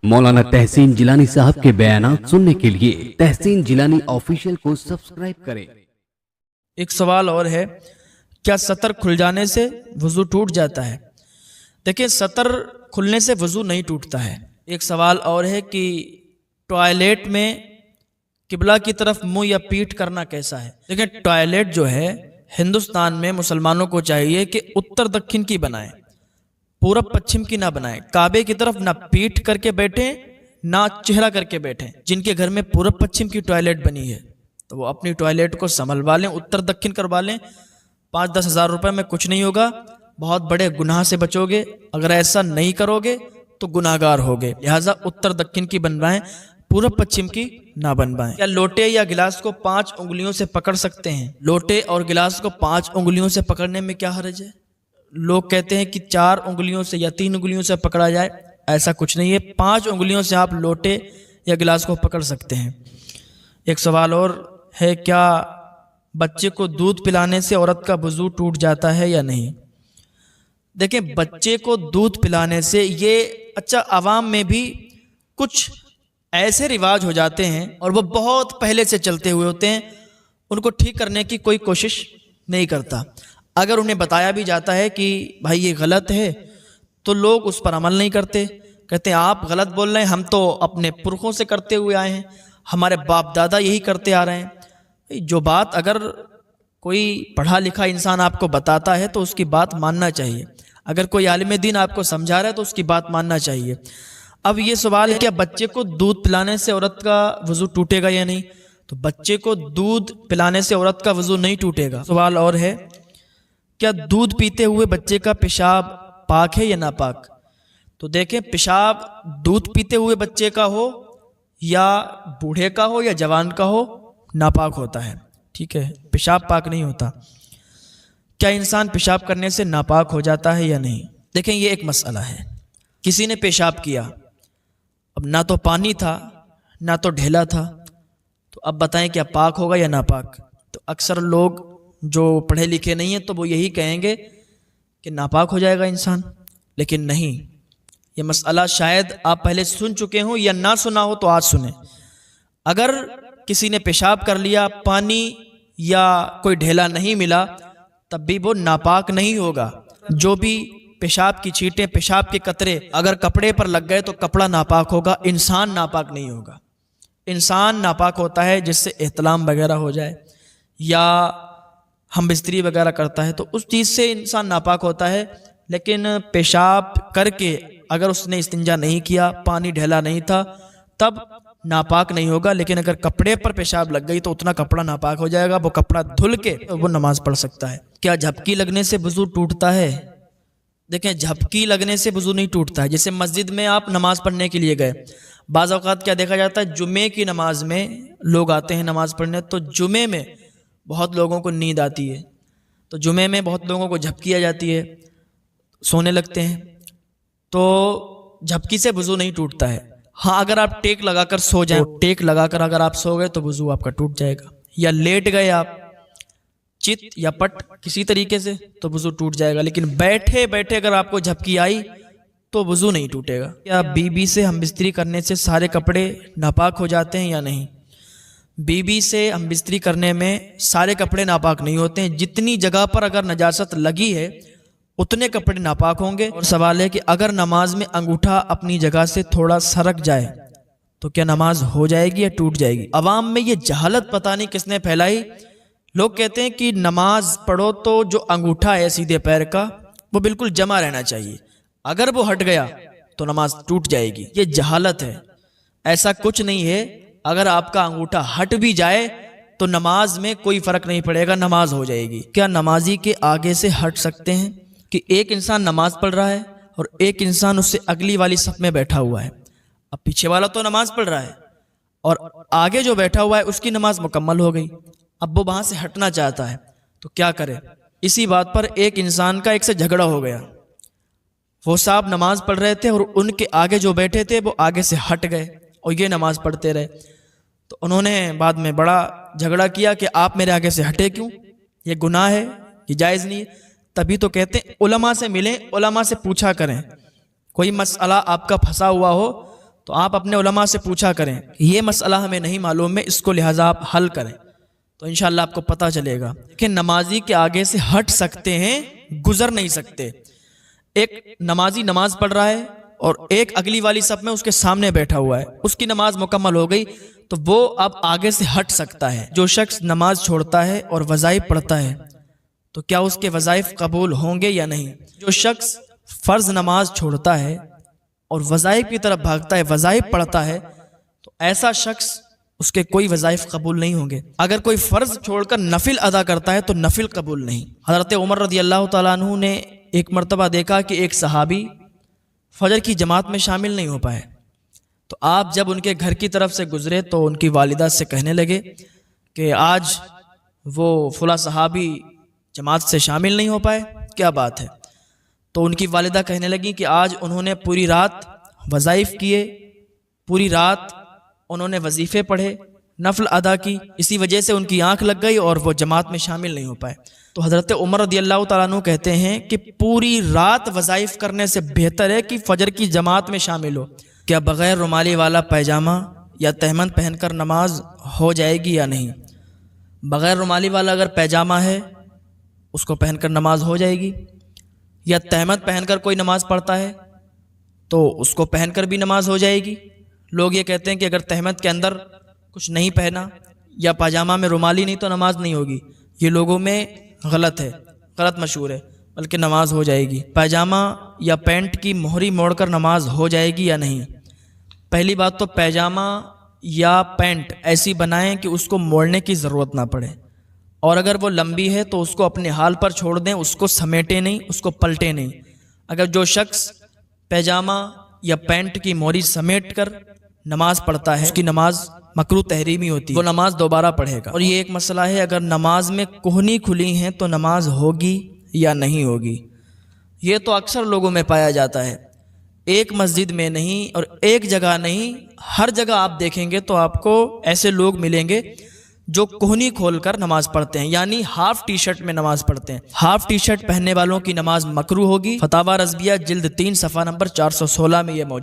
مولانا تحسین جیلانی صاحب کے بیانات سننے کے لیے تحسین جیلانی آفیشیل کو سبسکرائب کریں۔ ایک سوال اور ہے، کیا سطر کھل جانے سے وضو ٹوٹ جاتا ہے؟ دیکھیں، سطر کھلنے سے وضو نہیں ٹوٹتا ہے۔ ایک سوال اور ہے کہ ٹوائلٹ میں قبلہ کی طرف منہ یا پیٹھ کرنا کیسا ہے؟ دیکھیں، ٹوائلٹ جو ہے ہندوستان میں مسلمانوں کو چاہیے کہ اتر دکن کی بنائیں، پورب پچھم کی نہ بنائیں۔ کعبے کی طرف نہ پیٹھ کر کے بیٹھیں نہ چہرہ کر کے بیٹھیں۔ جن کے گھر میں پورب پچھم کی ٹوائلٹ بنی ہے تو وہ اپنی ٹوائلٹ کو سنبھلوا لیں، اتر دکن کروا لیں۔ 5-10 ہزار روپے میں کچھ نہیں ہوگا، بہت بڑے گناہ سے بچو گے۔ اگر ایسا نہیں کرو گے تو گناہگار ہوگے۔ لہٰذا اتر دکن کی بنوائیں، پورب پچھم کی نہ بنوائیں۔ کیا لوٹے یا گلاس کو 5 انگلیوں سے پکڑ سکتے ہیں؟ لوٹے اور گلاس کو 5 انگلیوں سے پکڑنے میں کیا حرج ہے؟ لوگ کہتے ہیں کہ 4 انگلیوں سے یا 3 انگلیوں سے پکڑا جائے، ایسا کچھ نہیں ہے۔ 5 انگلیوں سے آپ لوٹے یا گلاس کو پکڑ سکتے ہیں۔ ایک سوال اور ہے، کیا بچے کو دودھ پلانے سے عورت کا وضو ٹوٹ جاتا ہے یا نہیں؟ دیکھیں، بچے کو دودھ پلانے سے یہ عوام میں بھی کچھ ایسے رواج ہو جاتے ہیں اور وہ بہت پہلے سے چلتے ہوئے ہوتے ہیں، ان کو ٹھیک کرنے کی کوئی کوشش نہیں کرتا۔ اگر انہیں بتایا بھی جاتا ہے کہ بھائی یہ غلط ہے تو لوگ اس پر عمل نہیں کرتے، کہتے ہیں آپ غلط بول رہے ہیں، ہم تو اپنے پرخوں سے کرتے ہوئے آئے ہیں، ہمارے باپ دادا یہی کرتے آ رہے ہیں۔ جو بات اگر کوئی پڑھا لکھا انسان آپ کو بتاتا ہے تو اس کی بات ماننا چاہیے۔ اگر کوئی عالم دین آپ کو سمجھا رہا ہے تو اس کی بات ماننا چاہیے۔ اب یہ سوال ہے، کیا بچے کو دودھ پلانے سے عورت کا وضو ٹوٹے گا یا نہیں؟ تو بچے کو دودھ پلانے سے عورت کا وضو نہیں ٹوٹے گا۔ سوال اور ہے، کیا دودھ پیتے ہوئے بچے کا پیشاب پاک ہے یا ناپاک؟ تو دیکھیں، پیشاب دودھ پیتے ہوئے بچے کا ہو یا بوڑھے کا ہو یا جوان کا ہو، ناپاک ہوتا ہے، ٹھیک ہے، پیشاب پاک نہیں ہوتا۔ کیا انسان پیشاب کرنے سے ناپاک ہو جاتا ہے یا نہیں؟ دیکھیں، یہ ایک مسئلہ ہے۔ کسی نے پیشاب کیا، اب نہ تو پانی تھا نہ تو ڈھیلا تھا، تو اب بتائیں کیا پاک ہوگا یا ناپاک؟ تو اکثر لوگ جو پڑھے لکھے نہیں ہیں تو وہ یہی کہیں گے کہ ناپاک ہو جائے گا انسان، لیکن نہیں۔ یہ مسئلہ شاید آپ پہلے سن چکے ہوں یا نہ سنا ہو تو آج سنیں۔ اگر کسی نے پیشاب کر لیا، پانی یا کوئی ڈھیلا نہیں ملا، تب بھی وہ ناپاک نہیں ہوگا۔ جو بھی پیشاب کی چھینٹیں، پیشاب کے قطرے اگر کپڑے پر لگ گئے تو کپڑا ناپاک ہوگا، انسان ناپاک نہیں ہوگا۔ انسان ناپاک ہوتا ہے جس سے احتلام وغیرہ ہو جائے یا ہم بستری وغیرہ کرتا ہے تو اس چیز سے انسان ناپاک ہوتا ہے، لیکن پیشاب کر کے اگر اس نے استنجا نہیں کیا، پانی ڈھیلا نہیں تھا، تب ناپاک نہیں ہوگا۔ لیکن اگر کپڑے پر پیشاب لگ گئی تو اتنا کپڑا ناپاک ہو جائے گا، وہ کپڑا دھل کے وہ نماز پڑھ سکتا ہے۔ کیا جھپکی لگنے سے وضو ٹوٹتا ہے؟ دیکھیں، جھپکی لگنے سے وضو نہیں ٹوٹتا ہے۔ جیسے مسجد میں آپ نماز پڑھنے کے لیے گئے، بعض اوقات کیا دیکھا جاتا ہے، جمعے کی نماز میں لوگ آتے ہیں نماز پڑھنے، تو جمعے میں بہت لوگوں کو نیند آتی ہے، تو جمعے میں بہت لوگوں کو جھپکی آ جاتی ہے، سونے لگتے ہیں، تو جھپکی سے وضو نہیں ٹوٹتا ہے۔ ہاں، اگر آپ ٹیک لگا کر سو جائیں، ٹیک لگا کر اگر آپ سو گئے تو وضو آپ کا ٹوٹ جائے گا، یا لیٹ گئے آپ چت یا پٹ کسی طریقے سے تو وضو ٹوٹ جائے گا، لیکن بیٹھے بیٹھے اگر آپ کو جھپکی آئی تو وضو نہیں ٹوٹے گا۔ کیا بیوی سے ہم بستری کرنے سے سارے کپڑے ناپاک ہو جاتے ہیں یا نہیں؟ بیوی سے ہم بستری کرنے میں سارے کپڑے ناپاک نہیں ہوتے ہیں، جتنی جگہ پر اگر نجاست لگی ہے اتنے کپڑے ناپاک ہوں گے۔ اور سوال ہے کہ اگر نماز میں انگوٹھا اپنی جگہ سے تھوڑا سرک جائے تو کیا نماز ہو جائے گی یا ٹوٹ جائے گی؟ عوام میں یہ جہالت پتہ نہیں کس نے پھیلائی۔ لوگ کہتے ہیں کہ نماز پڑھو تو جو انگوٹھا ہے سیدھے پیر کا وہ بالکل جمع رہنا چاہیے، اگر وہ ہٹ گیا تو نماز ٹوٹ جائے گی۔ یہ جہالت ہے، ایسا کچھ نہیں ہے۔ اگر آپ کا انگوٹھا ہٹ بھی جائے تو نماز میں کوئی فرق نہیں پڑے گا، نماز ہو جائے گی۔ کیا نمازی کے آگے سے ہٹ سکتے ہیں؟ کہ ایک انسان نماز پڑھ رہا ہے اور ایک انسان اس سے اگلی والی صف میں بیٹھا ہوا ہے، اب پیچھے والا تو نماز پڑھ رہا ہے اور آگے جو بیٹھا ہوا ہے اس کی نماز مکمل ہو گئی، اب وہ وہاں سے ہٹنا چاہتا ہے تو کیا کرے؟ اسی بات پر ایک انسان کا ایک سے جھگڑا ہو گیا، وہ صاحب نماز پڑھ رہے تھے اور ان کے آگے جو بیٹھے تھے وہ آگے سے ہٹ گئے اور یہ نماز پڑھتے رہے، تو انہوں نے بعد میں بڑا جھگڑا کیا کہ آپ میرے آگے سے ہٹے کیوں، یہ گناہ ہے، یہ جائز نہیں ہے۔ تبھی تو کہتے ہیں علماء سے ملیں، علماء سے پوچھا کریں، کوئی مسئلہ آپ کا پھنسا ہوا ہو تو آپ اپنے علماء سے پوچھا کریں کہ یہ مسئلہ ہمیں نہیں معلوم ہے، اس کو لہٰذا آپ حل کریں، تو انشاءاللہ آپ کو پتہ چلے گا کہ نمازی کے آگے سے ہٹ سکتے ہیں، گزر نہیں سکتے۔ ایک نمازی نماز پڑھ رہا ہے اور ایک اگلی والی صف میں اس کے سامنے بیٹھا ہوا ہے، اس کی نماز مکمل ہو گئی تو وہ اب آگے سے ہٹ سکتا ہے۔ جو شخص نماز چھوڑتا ہے اور وظائف پڑھتا ہے تو کیا اس کے وظائف قبول ہوں گے یا نہیں؟ جو شخص فرض نماز چھوڑتا ہے اور وظائف کی طرف بھاگتا ہے، وظائف پڑھتا ہے، تو ایسا شخص اس کے کوئی وظائف قبول نہیں ہوں گے۔ اگر کوئی فرض چھوڑ کر نفل ادا کرتا ہے تو نفل قبول نہیں۔ حضرت عمر رضی اللہ تعالیٰ عنہ نے ایک مرتبہ دیکھا کہ ایک صحابی فجر کی جماعت میں شامل نہیں ہو پائے، تو آپ جب ان کے گھر کی طرف سے گزرے تو ان کی والدہ سے کہنے لگے کہ آج وہ فلاں صحابی جماعت سے شامل نہیں ہو پائے، کیا بات ہے؟ تو ان کی والدہ کہنے لگی کہ آج انہوں نے پوری رات وظائف کیے، پوری رات انہوں نے وظیفے پڑھے، نفل ادا کی، اسی وجہ سے ان کی آنکھ لگ گئی اور وہ جماعت میں شامل نہیں ہو پائے۔ تو حضرت عمر رضی اللہ تعالیٰ عنہ کہتے ہیں کہ پوری رات وظائف کرنے سے بہتر ہے کہ فجر کی جماعت میں شامل ہو۔ کیا بغیر رومالی والا پیجامہ یا تہمد پہن کر نماز ہو جائے گی یا نہیں؟ بغیر رومالی والا اگر پیجامہ ہے اس کو پہن کر نماز ہو جائے گی، یا تہمد پہن کر کوئی نماز پڑھتا ہے تو اس کو پہن کر بھی نماز ہو جائے گی۔ لوگ یہ کہتے ہیں کہ اگر تہمد کے اندر کچھ نہیں پہنا یا پاجامہ میں رومالی نہیں تو نماز نہیں ہوگی، یہ لوگوں میں غلط ہے، غلط مشہور ہے، بلکہ نماز ہو جائے گی۔ پاجامہ یا پینٹ کی مہری موڑ کر نماز ہو جائے گی یا نہیں؟ پہلی بات تو پیجامہ یا پینٹ ایسی بنائیں کہ اس کو موڑنے کی ضرورت نہ پڑے، اور اگر وہ لمبی ہے تو اس کو اپنے حال پر چھوڑ دیں، اس کو سمیٹیں نہیں، اس کو پلٹیں نہیں۔ اگر جو شخص پیجامہ یا پینٹ کی موری سمیٹ کر نماز پڑھتا ہے اس کی نماز مکروہ تحریمی ہوتی ہے، وہ نماز دوبارہ پڑھے گا۔ اور یہ ایک مسئلہ ہے، اگر نماز میں کوہنی کھلی ہیں تو نماز ہوگی یا نہیں ہوگی؟ یہ تو اکثر لوگوں میں پایا جاتا ہے، ایک مسجد میں نہیں اور ایک جگہ نہیں، ہر جگہ آپ دیکھیں گے تو آپ کو ایسے لوگ ملیں گے جو کوہنی کھول کر نماز پڑھتے ہیں، یعنی ہاف ٹی شرٹ میں نماز پڑھتے ہیں۔ ہاف ٹی شرٹ پہننے والوں کی نماز مکروہ ہوگی۔ فتاوی رضویہ جلد 3 صفحہ نمبر 416 میں یہ موجود